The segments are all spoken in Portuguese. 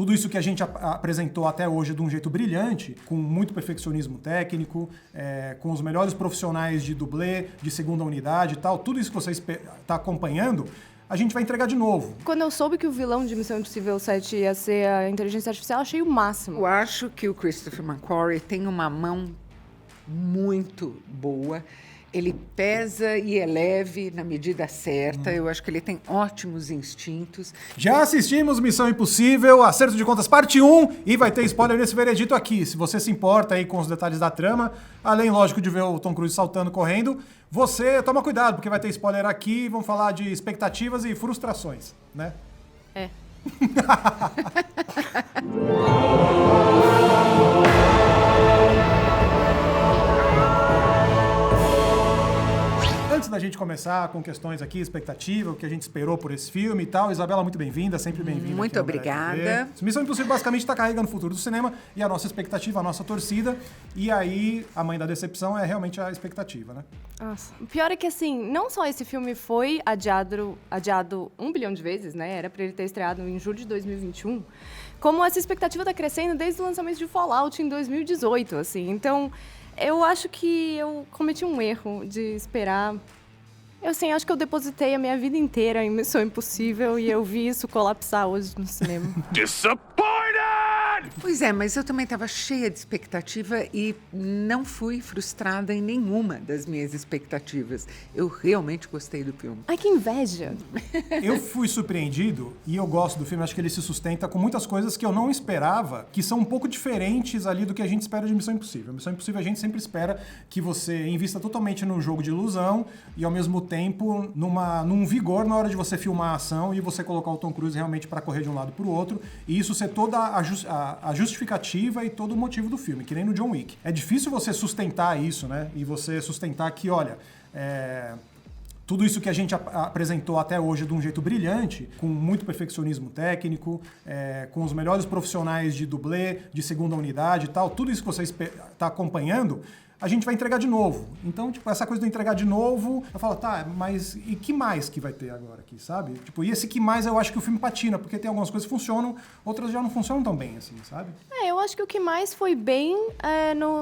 tudo isso que a gente apresentou até hoje de um jeito brilhante, com muito perfeccionismo técnico, com os melhores profissionais de dublê, de segunda unidade e tal, tudo isso que você está acompanhando, a gente vai entregar de novo. Quando eu soube que o vilão de Missão Impossível 7 ia ser a inteligência artificial, eu achei o máximo. Eu acho que o Christopher McQuarrie tem uma mão muito boa. Ele pesa e é leve na medida certa. Eu acho que ele tem ótimos instintos. Já assistimos Missão Impossível, Acerto de Contas parte 1, e vai ter spoiler nesse veredito aqui. Se você se importa aí com os detalhes da trama, além, lógico, de ver o Tom Cruise saltando, correndo, você toma cuidado, porque vai ter spoiler aqui, vamos falar de expectativas e frustrações, né? É. Antes da gente começar com questões aqui, expectativa, o que a gente esperou por esse filme e tal, Isabela, muito bem-vinda, sempre bem-vinda. Muito obrigada. Missão Impossível basicamente está carregando o futuro do cinema e a nossa expectativa, a nossa torcida. E aí, a mãe da decepção é realmente a expectativa, né? Nossa. O pior é que, assim, não só esse filme foi adiado 1 bilhão de vezes, né? Era pra ele ter estreado em julho de 2021. Como essa expectativa tá crescendo desde o lançamento de Fallout em 2018, assim. Então, eu acho que eu cometi um erro de esperar. Eu, assim, acho que eu depositei a minha vida inteira em Missão Impossível e eu vi isso colapsar hoje no cinema. Disappointed! Pois é, mas eu também estava cheia de expectativa e não fui frustrada em nenhuma das minhas expectativas. Eu realmente gostei do filme. Ai, que inveja! Eu fui surpreendido e eu gosto do filme, acho que ele se sustenta com muitas coisas que eu não esperava, que são um pouco diferentes ali do que a gente espera de Missão Impossível. Missão Impossível a gente sempre espera que você invista totalmente num jogo de ilusão e ao mesmo tempo num vigor na hora de você filmar a ação e você colocar o Tom Cruise realmente para correr de um lado para o outro e isso ser toda a justificativa e todo o motivo do filme, que nem no John Wick. É difícil você sustentar isso, né? E você sustentar que, olha, tudo isso que a gente apresentou até hoje de um jeito brilhante, com muito perfeccionismo técnico, com os melhores profissionais de dublê, de segunda unidade e tal, tudo isso que você está acompanhando, a gente vai entregar de novo. Então, tipo, essa coisa do entregar de novo, eu falo, tá, mas e que mais que vai ter agora aqui, sabe? Tipo, e esse que mais eu acho que o filme patina, porque tem algumas coisas que funcionam, outras já não funcionam tão bem, assim, sabe? Eu acho que o que mais foi bem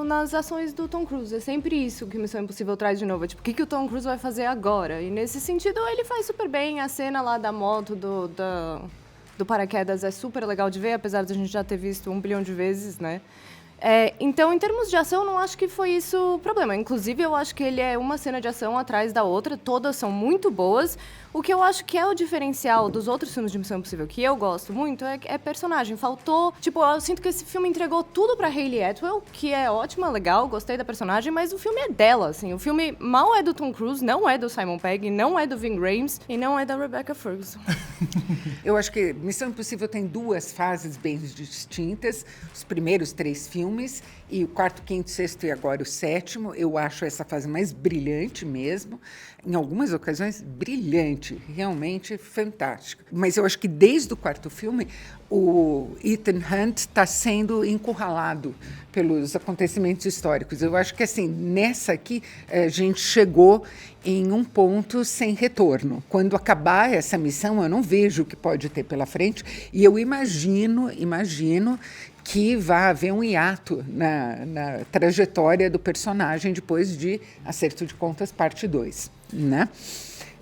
nas ações do Tom Cruise. É sempre isso que Missão Impossível traz de novo. É, tipo, o que o Tom Cruise vai fazer agora? E nesse sentido, ele faz super bem. A cena lá da moto, do paraquedas é super legal de ver, apesar de a gente já ter visto 1 bilhão de vezes, né? Então, em termos de ação, não acho que foi isso o problema. Inclusive, eu acho que ele é uma cena de ação atrás da outra, todas são muito boas. O que eu acho que é o diferencial dos outros filmes de Missão Impossível, que eu gosto muito, é personagem. Faltou... Tipo, eu sinto que esse filme entregou tudo pra Hayley Atwell, que é ótima, legal, gostei da personagem, mas o filme é dela, assim. O filme mal é do Tom Cruise, não é do Simon Pegg, não é do Ving Rhames e não é da Rebecca Ferguson. Eu acho que Missão Impossível tem duas fases bem distintas. Os primeiros 3 filmes, e o 4º, 5º, 6º e agora o 7º. Eu acho essa fase mais brilhante mesmo. Em algumas ocasiões, brilhante, realmente fantástico. Mas eu acho que desde o 4º filme, o Ethan Hunt está sendo encurralado pelos acontecimentos históricos. Eu acho que, assim, nessa aqui, a gente chegou em um ponto sem retorno. Quando acabar essa missão, eu não vejo o que pode ter pela frente, e eu imagino que vai haver um hiato na trajetória do personagem depois de Acerto de Contas, parte 2, né?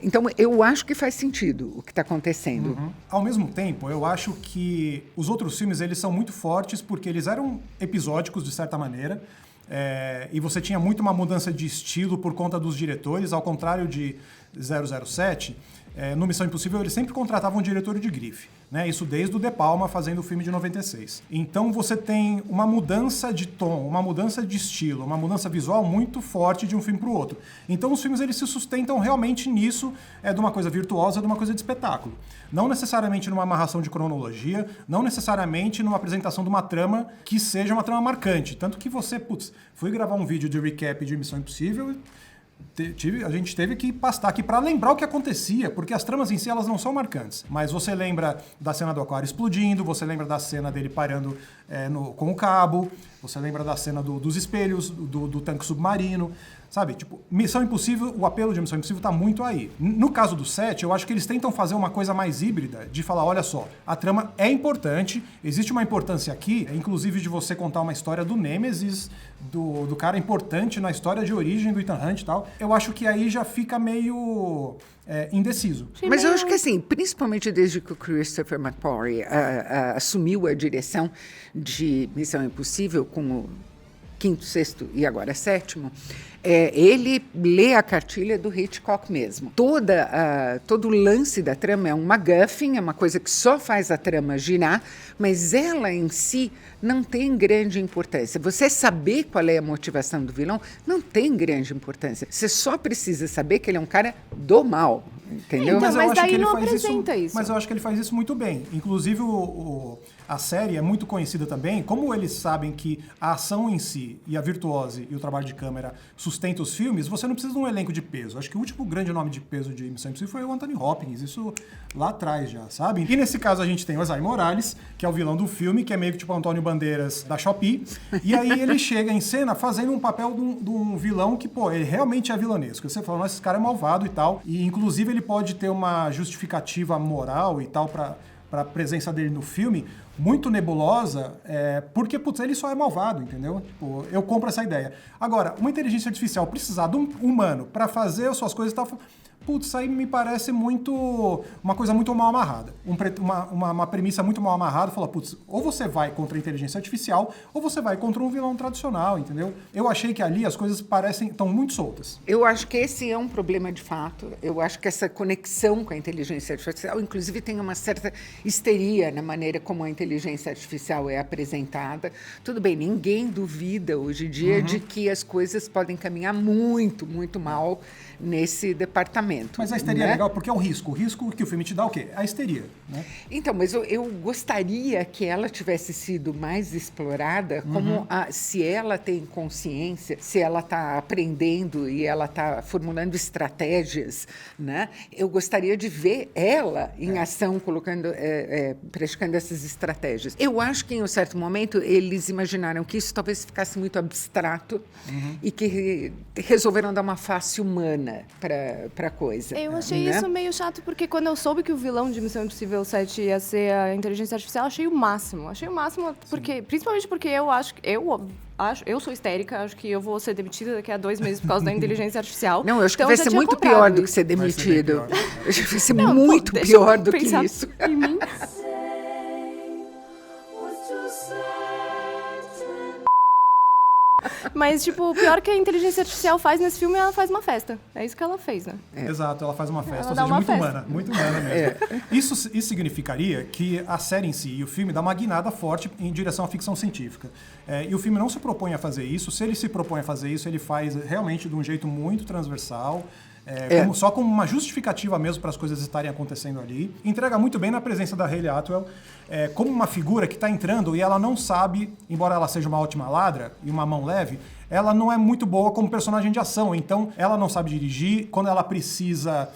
Então, eu acho que faz sentido o que está acontecendo. Uhum. Ao mesmo tempo, eu acho que os outros filmes eles são muito fortes porque eles eram episódicos, de certa maneira, e você tinha muito uma mudança de estilo por conta dos diretores, ao contrário de 007, no Missão Impossível eles sempre contratavam um diretor de grife. Né? Isso desde o De Palma fazendo o filme de 96. Então você tem uma mudança de tom, uma mudança de estilo, uma mudança visual muito forte de um filme para o outro. Então os filmes eles se sustentam realmente nisso, de uma coisa virtuosa, de uma coisa de espetáculo. Não necessariamente numa amarração de cronologia, não necessariamente numa apresentação de uma trama que seja uma trama marcante. Tanto que você, fui gravar um vídeo de recap de Missão Impossível, a gente teve que pastar aqui para lembrar o que acontecia, porque as tramas em si elas não são marcantes. Mas você lembra da cena do aquário explodindo, você lembra da cena dele parando com o cabo, você lembra da cena dos espelhos, do tanque submarino. Sabe? Tipo, Missão Impossível, o apelo de Missão Impossível tá muito aí. No caso do 7, eu acho que eles tentam fazer uma coisa mais híbrida, de falar, olha só, a trama é importante, existe uma importância aqui, inclusive de você contar uma história do Nêmesis, do cara importante na história de origem do Ethan Hunt e tal. Eu acho que aí já fica meio indeciso. Mas eu acho que assim, principalmente desde que o Christopher McQuarrie assumiu a direção de Missão Impossível com o 5º, 6º e agora 7º, ele lê a cartilha do Hitchcock mesmo. Todo o lance da trama é um MacGuffin, é uma coisa que só faz a trama girar, mas ela em si não tem grande importância. Você saber qual é a motivação do vilão não tem grande importância. Você só precisa saber que ele é um cara do mal, entendeu? Então, mas eu acho daí que ele não faz apresenta isso. Mas eu acho que ele faz isso muito bem. Inclusive, a série é muito conhecida também, como eles sabem que a ação em si e a virtuose e o trabalho de câmera sustenta os filmes, você não precisa de um elenco de peso. Acho que o último grande nome de peso de Missão Impossível foi o Anthony Hopkins, isso lá atrás já, sabe? E nesse caso a gente tem o Isaiah Morales, que é o vilão do filme, que é meio que tipo o Antônio Bandeiras da Shopee, e aí ele chega em cena fazendo um papel de um vilão que, pô, ele realmente é vilanesco. Você fala, nossa, esse cara é malvado e tal, e inclusive ele pode ter uma justificativa moral e tal para a presença dele no filme, muito nebulosa, porque, putz, ele só é malvado, entendeu? Tipo, eu compro essa ideia. Agora, uma inteligência artificial precisar de um humano para fazer as suas coisas e tal, putz, aí me parece uma coisa muito mal amarrada. Uma premissa muito mal amarrada, fala, putz, ou você vai contra a inteligência artificial, ou você vai contra um vilão tradicional, entendeu? Eu achei que ali as coisas estão muito soltas. Eu acho que esse é um problema de fato. Eu acho que essa conexão com a inteligência artificial, inclusive, tem uma certa histeria na maneira como a inteligência artificial é apresentada. Tudo bem, ninguém duvida hoje em dia de que as coisas podem caminhar muito, muito mal nesse departamento. Mas a histeria é legal porque é o risco. O risco que o filme te dá é o quê? A histeria, né? Então, mas eu gostaria que ela tivesse sido mais explorada como se ela tem consciência, se ela está aprendendo e ela está formulando estratégias, né? Eu gostaria de ver ela em ação, praticando essas estratégias. Eu acho que em um certo momento eles imaginaram que isso talvez ficasse muito abstrato e que resolveram dar uma face humana para a coisa. Eu achei isso meio chato, porque quando eu soube que o vilão de Missão Impossível 7 ia ser a inteligência artificial, achei o máximo. Achei o máximo, porque, principalmente porque eu sou histérica, acho que eu vou ser demitida daqui a 2 meses por causa da inteligência artificial. Não, eu acho que vai ser muito pior do que ser demitido. Acho que vai ser muito pior do que isso. Em mim. Mas, tipo, o pior que a inteligência artificial faz nesse filme, ela faz uma festa. É isso que ela fez, né? Exato, ela faz uma festa, Ela ou dá seja, uma muito festa. humana, muito humana mesmo. Isso significaria que a série em si e o filme dá uma guinada forte em direção à ficção científica. E o filme não se propõe a fazer isso. Se ele se propõe a fazer isso, ele faz realmente de um jeito muito transversal, só como uma justificativa mesmo para as coisas estarem acontecendo ali. Entrega muito bem na presença da Hayley Atwell, como uma figura que está entrando e ela não sabe, embora ela seja uma ótima ladra e uma mão leve, ela não é muito boa como personagem de ação. Então, ela não sabe dirigir. Quando ela precisa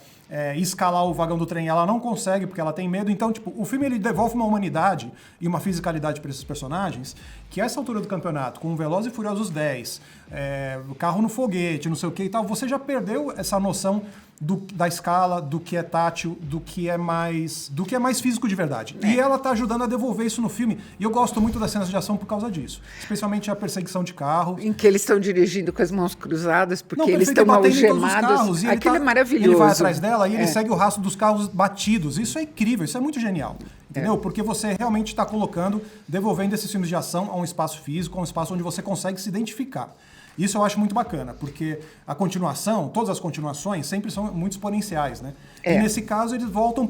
escalar o vagão do trem, ela não consegue porque ela tem medo. Então, tipo, o filme ele devolve uma humanidade e uma fisicalidade para esses personagens que a essa altura do campeonato, com o Velozes e Furiosos 10, o carro no foguete, não sei o que e tal, você já perdeu essa noção da escala, do que é tátil, do que é mais físico de verdade. E ela tá ajudando a devolver isso no filme. E eu gosto muito das cenas de ação por causa disso. Especialmente a perseguição de carro. Em que eles estão dirigindo com as mãos cruzadas, porque eles estão algemados. Aquilo é maravilhoso. Ele vai atrás dela e ele segue o rastro dos carros batidos. Isso é incrível, isso é muito genial. Entendeu? Porque você realmente está devolvendo esses filmes de ação a um espaço físico, a um espaço onde você consegue se identificar. Isso eu acho muito bacana, porque todas as continuações sempre são muito exponenciais, né? E nesse caso eles voltam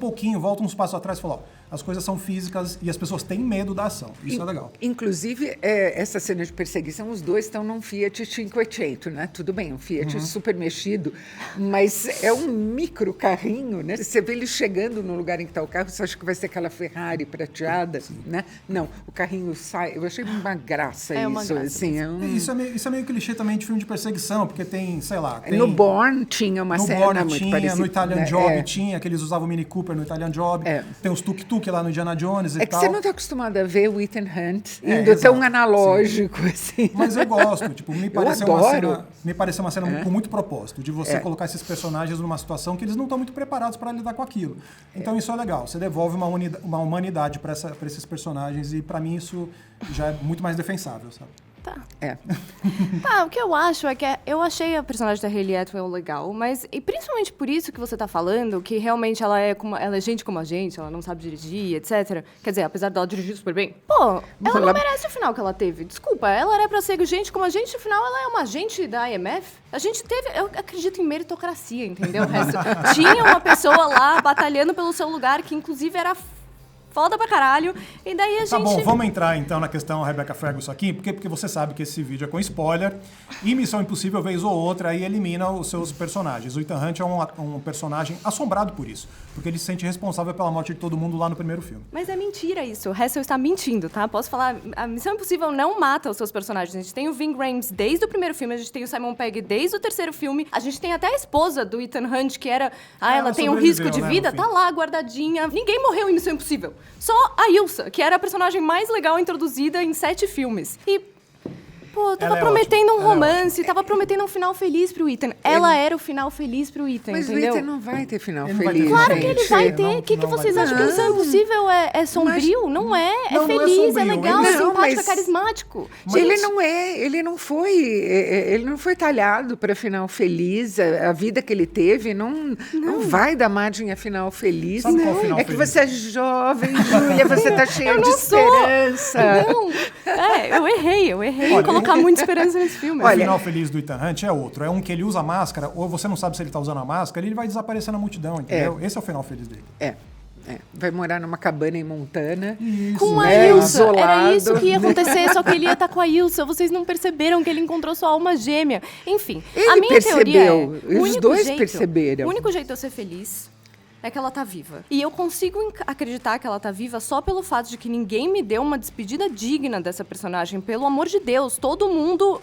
uns passos atrás e falam, as coisas são físicas e as pessoas têm medo da ação. Isso é legal. Inclusive, essa cena de perseguição, os dois estão num Fiat 500, né? Tudo bem, um Fiat super mexido, mas é um micro carrinho, né? Você vê ele chegando no lugar em que está o carro, você acha que vai ser aquela Ferrari prateada, né? Não, o carrinho sai. Eu achei uma graça isso. Uma graça. Assim, Isso é meio clichê também de filme de perseguição, porque tem, sei lá... No Bourne tinha uma cena muito parecida. No Italian Job tinha, que eles usavam o Mini Cooper no Italian Job. Tem os tuk-tuk Luke lá no Indiana Jones e É que tal. você não está acostumado a ver o Ethan Hunt É, indo tão exato, analógico, assim. Mas eu gosto, tipo, me pareceu adoro. uma cena com muito propósito, de você colocar esses personagens numa situação que eles não estão muito preparados para lidar com aquilo. Então isso é legal, você devolve uma humanidade para esses personagens e para mim isso já é muito mais defensável, sabe? Tá. É. Tá, o que eu acho é que eu achei a personagem da Hayley Atwell legal, mas e principalmente por isso que você tá falando, que realmente ela é gente como a gente, ela não sabe dirigir, etc. Quer dizer, apesar dela dirigir super bem, pô, ela não merece o final que ela teve. Desculpa, ela era pra ser gente como a gente, no final ela é uma agente da IMF. A gente teve, eu acredito em meritocracia, entendeu? Tinha uma pessoa lá batalhando pelo seu lugar, que inclusive era foda pra caralho, e daí a gente... Tá bom, vamos entrar então na questão Rebecca Ferguson aqui, porque você sabe que esse vídeo é com spoiler, e Missão Impossível, vez ou outra, aí elimina os seus personagens. O Ethan Hunt é um personagem assombrado por isso, porque ele se sente responsável pela morte de todo mundo lá no primeiro filme. Mas é mentira isso, o Hessel está mentindo, tá? Posso falar, a Missão Impossível não mata os seus personagens. A gente tem o Ving Rhames desde o primeiro filme, a gente tem o Simon Pegg desde o terceiro filme, a gente tem até a esposa do Ethan Hunt, que era... ela tem um risco de vida, tá lá guardadinha. Ninguém morreu em Missão Impossível. Só a Ilsa, que era a personagem mais legal introduzida em 7 filmes. E, pô, tava prometendo um romance, tava prometendo um final feliz pro Ethan. Ela era o final feliz pro Ethan, Mas entendeu? o Ethan não vai ter final Ele não vai feliz, ter Claro gente. que ele vai ter. O que Não vocês vai acham ter. que Missão Impossível é sombrio? Não é. É Não, não é feliz, é sombrio. legal, Ele- é Não, simpático, é mas- carismático. Ele não foi talhado para final feliz. A vida que ele teve não vai dar margem a final feliz. Sabe qual final é que feliz? você é jovem, Júlia, você tá cheia de não sou. esperança. Não, eu errei em colocar muita esperança nesse filme. O Olha- final feliz do Ethan Hunt é outro. É um que ele usa máscara, ou você não sabe se ele tá usando a máscara, ele vai desaparecer na multidão, entendeu? Esse é o final feliz dele. Vai morar numa cabana em Montana. Com a né, Ilsa. Era isolado. isso que ia acontecer, só que ele ia estar com a Ilsa. Vocês não perceberam que ele encontrou sua alma gêmea. Enfim, Ele a minha teoria percebeu, é... os dois perceberam. O único jeito de eu ser feliz é que ela tá viva. E eu consigo acreditar que ela tá viva só pelo fato de que ninguém me deu uma despedida digna dessa personagem. Pelo amor de Deus, todo mundo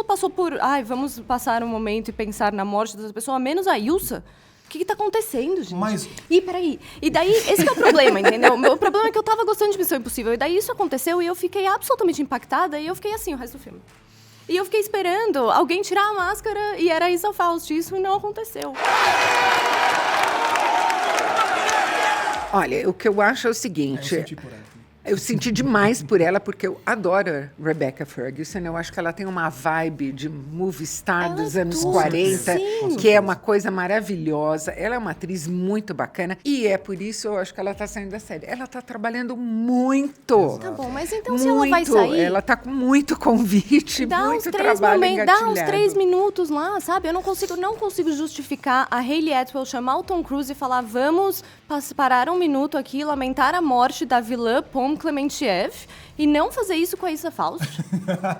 passou por... Ai, vamos passar um momento e pensar na morte dessa pessoa, menos a Ilsa. O que tá acontecendo, gente? Mas- Ih, peraí. E daí, esse que é o problema, entendeu? O problema é que eu tava gostando de Missão Impossível. E daí isso aconteceu e eu fiquei absolutamente impactada. E eu fiquei assim o resto do filme. E eu fiquei esperando alguém tirar a máscara e era Isa Faust. Isso não aconteceu. Olha, o que eu acho é o seguinte. Eu senti por ela. Eu senti demais por ela, porque eu adoro a Rebecca Ferguson. Eu acho que ela tem uma vibe de movie star Ela dos é anos tudo, 40, sim. que é uma coisa maravilhosa. Ela é uma atriz muito bacana. E é por isso eu acho que ela está saindo da série. Ela está trabalhando muito. Tá bom, mas então se ela vai Muito. sair... Ela está com muito convite, Dá uns muito 3 trabalho momentos, dá uns engatilhado. 3 minutos lá, sabe? Eu não consigo justificar a Hayley Atwell chamar o Tom Cruise e falar: vamos parar um minuto aqui, lamentar a morte da vilã Pom Klementieff e não fazer isso com a Isa Faust.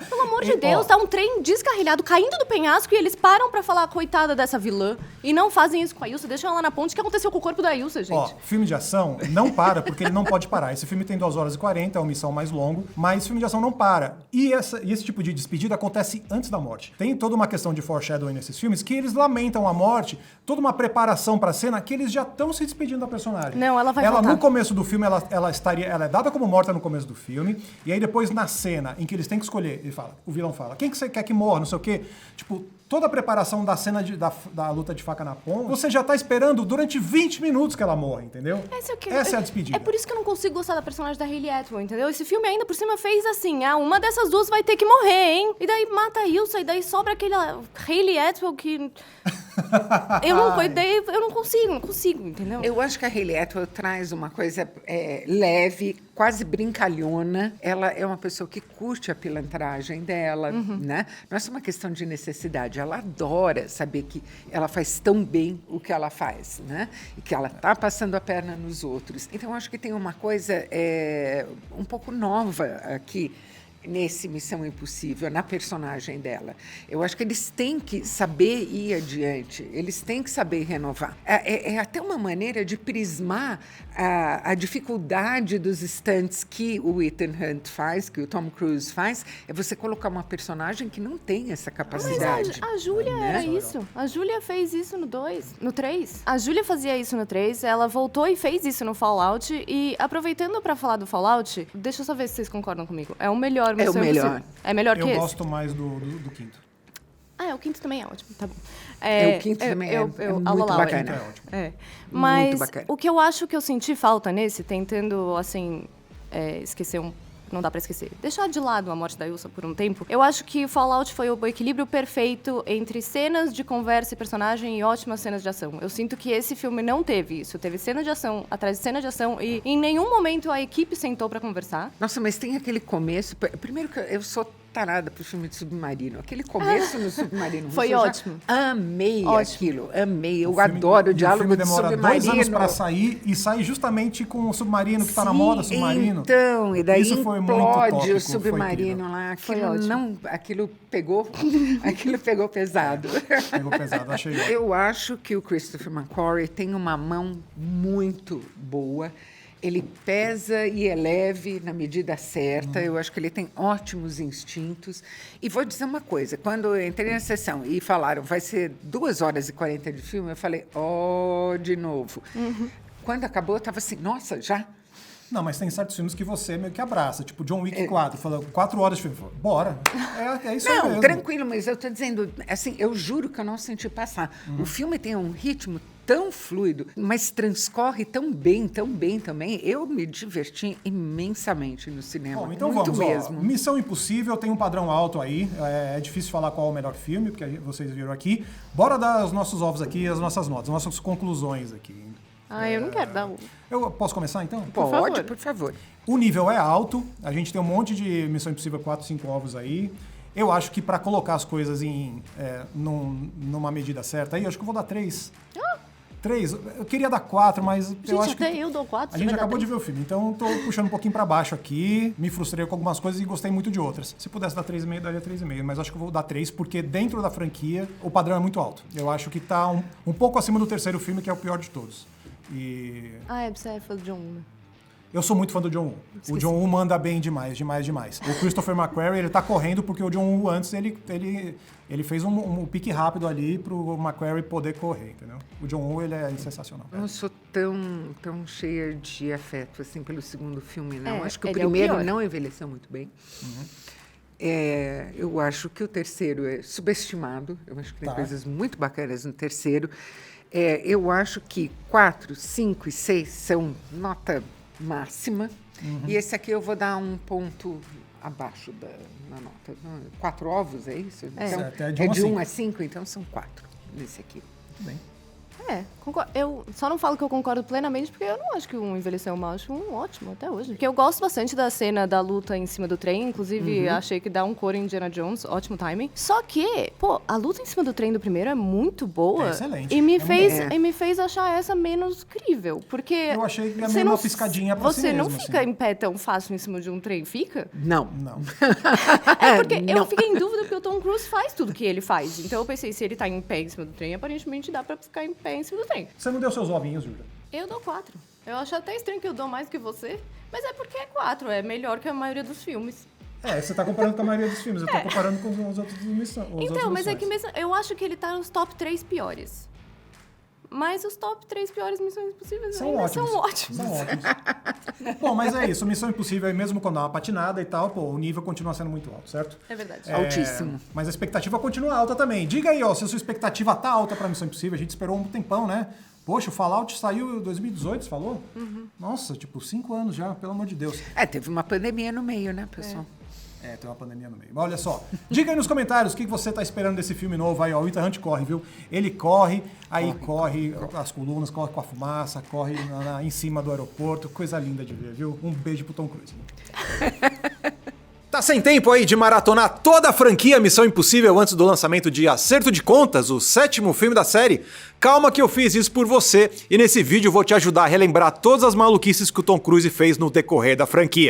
Pelo amor de Deus, tá um trem descarrilhado caindo do penhasco e eles param pra falar: coitada dessa vilã, e não fazem isso com a Ilsa, deixam ela na ponte. O que aconteceu com o corpo da Ilsa, gente? Ó, filme de ação não para, porque ele não pode parar. Esse filme tem 2 horas e 40, é uma missão mais longo, mas filme de ação não para. E esse tipo de despedida acontece antes da morte. Tem toda uma questão de foreshadowing nesses filmes, que eles lamentam a morte, toda uma preparação pra cena, que eles já estão se despedindo da personagem. Não, ela vai voltar. No começo do filme, ela é dada como morta no começo do filme, e aí depois, na cena em que eles têm que escolher, o vilão fala: quem que você quer que morra, não sei o quê. Tipo, toda a preparação da cena da luta de faca na ponta, você já tá esperando durante 20 minutos que ela morra, entendeu? Essa é a despedida. É por isso que eu não consigo gostar da personagem da Hayley Atwell, entendeu? Esse filme ainda por cima fez assim: uma dessas duas vai ter que morrer, hein? E daí mata a Ilsa, e daí sobra aquele Hayley Atwell que... eu não consigo, entendeu? Eu acho que a Hayley Atwell traz uma coisa leve, quase brincalhona. Ela é uma pessoa que curte a pilantragem dela, né? Não é só uma questão de necessidade. Ela adora saber que ela faz tão bem o que ela faz, né? E que ela está passando a perna nos outros. Então, eu acho que tem uma coisa um pouco nova aqui. nesse Missão Impossível, na personagem dela. Eu acho que eles têm que saber ir adiante, eles têm que saber renovar. É até uma maneira de prismar a dificuldade dos stunts que o Ethan Hunt faz, que o Tom Cruise faz, é você colocar uma personagem que não tem essa capacidade. Mas a Júlia era isso. A Júlia fez isso no 3. A Júlia fazia isso no 3, ela voltou e fez isso no Fallout. E aproveitando pra falar do Fallout, deixa eu só ver se vocês concordam comigo. É o melhor Missão Impossível. É melhor que esse? Eu gosto mais do quinto. O quinto também é ótimo, tá bom. O quinto também é muito bacana. É ótimo. Mas muito bacana. o que eu acho que eu senti falta nesse, tentando, assim, esquecer não dá pra esquecer. Deixar de lado a morte da Ilsa por um tempo. Eu acho que o Fallout foi o equilíbrio perfeito entre cenas de conversa e personagem e ótimas cenas de ação. Eu sinto que esse filme não teve isso. Teve cena de ação atrás de cena de ação e em nenhum momento a equipe sentou pra conversar. Nossa, mas tem aquele começo... Primeiro que eu sou tarada pro filme de submarino. Aquele começo no submarino. Foi ótimo. Amei aquilo. Amei. Eu adoro o diálogo de submarino. Demora 2 anos pra sair e sai justamente com o submarino que tá na moda, submarino. Então, e daí isso foi muito implode tópico, o submarino lá. Aquilo pegou pesado. Pegou pesado, achei. Eu acho que o Christopher McQuarrie tem uma mão muito boa. Ele pesa e é leve na medida certa. Eu acho que ele tem ótimos instintos. E vou dizer uma coisa. Quando eu entrei na sessão e falaram vai ser 2 horas e 40 de filme, eu falei, de novo. Quando acabou, eu estava assim, nossa, já? Não, mas tem certos filmes que você meio que abraça. Tipo John Wick 4. Fala 4 horas de filme. Bora. É isso aí mesmo. Não, tranquilo, mas eu estou dizendo, assim, eu juro que eu não senti passar. O filme tem um ritmo tão fluido, mas transcorre tão bem também. Eu me diverti imensamente no cinema. Bom, então muito vamos, mesmo. Missão Impossível tem um padrão alto aí. É difícil falar qual é o melhor filme, porque vocês viram aqui. Bora dar os nossos ovos aqui, as nossas notas, as nossas conclusões aqui. Eu não quero dar Eu posso começar, então? Pode, por favor. O nível é alto. A gente tem um monte de Missão Impossível 4, 5 ovos aí. Eu acho que para colocar as coisas numa medida certa aí, eu acho que eu vou dar 3. 3. Eu queria dar 4, mas eu acho que... até eu dou 4. A gente acabou de ver o filme, então tô puxando um pouquinho pra baixo aqui. Me frustrei com algumas coisas e gostei muito de outras. Se pudesse dar 3,5, daria 3,5. Mas acho que eu vou dar 3, porque dentro da franquia o padrão é muito alto. Eu acho que tá um pouco acima do terceiro filme, que é o pior de todos. Você é fã do John Woo, né? Eu sou muito fã do John Woo. O John Woo manda bem demais. O Christopher McQuarrie, ele tá correndo porque o John Woo antes, ele fez um pique rápido ali pro McQuarrie poder correr, entendeu? O John Woo, ele é sensacional. Eu não sou tão cheia de afeto, assim, pelo segundo filme, não. Acho que o ele primeiro não envelheceu muito bem. Eu acho que o terceiro é subestimado. Eu acho que tem coisas muito bacanas no terceiro. Eu acho que 4, 5 e 6 são nota máxima. E esse aqui eu vou dar um ponto abaixo na nota. 4 ovos, é isso? Então, é de 1 a 5, então são 4 nesse aqui. Tudo bem. Concordo. Eu só não falo que eu concordo plenamente, porque eu não acho que um envelheceu mal, acho um ótimo até hoje. Porque eu gosto bastante da cena da luta em cima do trem, inclusive achei que dá um cor em Indiana Jones, ótimo timing. Só que, a luta em cima do trem do primeiro é muito boa. É excelente. E me fez achar essa menos crível, porque... Eu achei que ia meio uma piscadinha pra si Você não mesmo, fica assim. em pé tão fácil em cima de um trem, fica? Não. Porque eu fiquei em dúvida, porque o Tom Cruise faz tudo que ele faz. Então eu pensei, se ele tá em pé em cima do trem, aparentemente dá pra ficar em pé em cima do trem. Você não deu seus ovinhos, Júlia? Eu dou 4. Eu acho até estranho que eu dou mais que você, mas é porque é 4, é melhor que a maioria dos filmes. Você tá comparando com a maioria dos filmes, eu tô comparando com os outros missões. Então, mas é que mesmo, eu acho que ele tá nos top 3 piores. Mas os top 3 piores Missões Impossíveis são ainda ótimos. são ótimos. São ótimos. Bom, mas é isso. Missão Impossível, mesmo quando dá uma patinada e tal, o nível continua sendo muito alto, certo? É verdade. Altíssimo. Mas a expectativa continua alta também. Diga aí, se a sua expectativa tá alta pra Missão Impossível, a gente esperou um tempão, né? Poxa, o Fallout saiu em 2018, você falou? Nossa, 5 anos já, pelo amor de Deus. Teve uma pandemia no meio, né, pessoal? Tem uma pandemia no meio. Mas olha só, diga aí nos comentários o que você tá esperando desse filme novo aí, ó. O Ethan Hunt corre, viu? Ele corre as colunas, corre com a fumaça, corre em cima do aeroporto. Coisa linda de ver, viu? Um beijo pro Tom Cruise. Tá sem tempo aí de maratonar toda a franquia Missão Impossível antes do lançamento de Acerto de Contas, o 7º filme da série? Calma que eu fiz isso por você e nesse vídeo vou te ajudar a relembrar todas as maluquices que o Tom Cruise fez no decorrer da franquia.